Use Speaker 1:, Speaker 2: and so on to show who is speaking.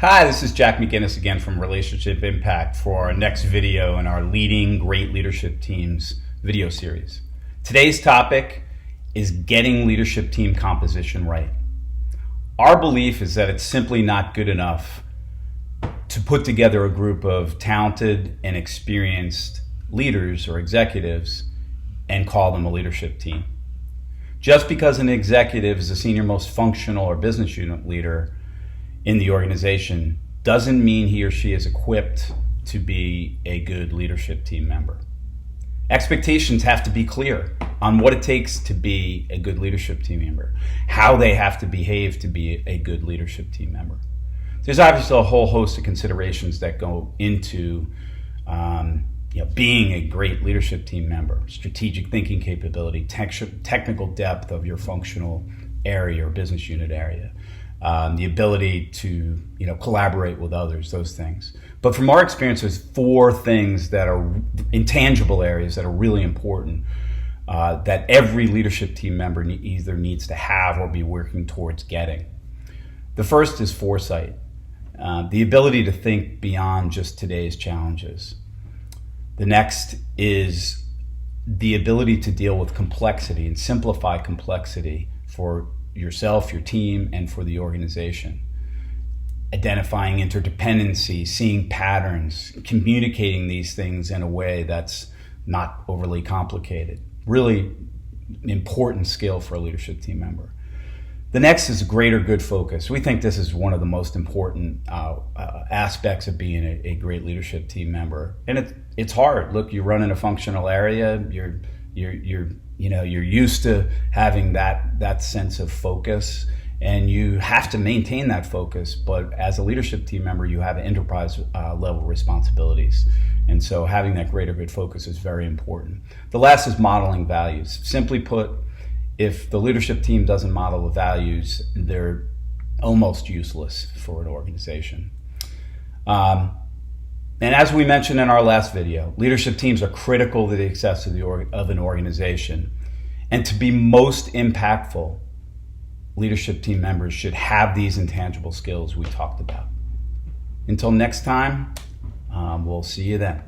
Speaker 1: Hi, this is Jack McGinnis again from Relationship Impact for our next video in our Leading Great Leadership Teams video series. Today's topic is getting leadership team composition right. Our belief is that it's simply not good enough to put together a group of talented and experienced leaders or executives and call them a leadership team. Just because an executive is the senior most functional or business unit leader in the organization doesn't mean he or she is equipped to be a good leadership team member. Expectations have to be clear on what it takes to be a good leadership team member, how they have to behave to be a good leadership team member. There's obviously a whole host of considerations that go into being a great leadership team member: strategic thinking capability, technical depth of your functional area or business unit area, the ability to collaborate with others, those things. But from our experience, there's four things that are intangible areas that are really important that every leadership team member either needs to have or be working towards getting. The first is foresight, the ability to think beyond just today's challenges. The next is the ability to deal with complexity and simplify complexity for yourself, your team, and for the organization. Identifying interdependency, seeing patterns, communicating these things in a way that's not overly complicated. Really important skill for a leadership team member. The next is greater good focus. We think this is one of the most important aspects of being a great leadership team member. And it's hard. Look, you run in a functional area. You're used to having that sense of focus, and you have to maintain that focus. But as a leadership team member, you have enterprise level responsibilities. And so having that greater good focus is very important. The last is modeling values. Simply put, if the leadership team doesn't model the values, they're almost useless for an organization. And as we mentioned in our last video, leadership teams are critical to the success of an organization. And to be most impactful, leadership team members should have these intangible skills we talked about. Until next time, we'll see you then.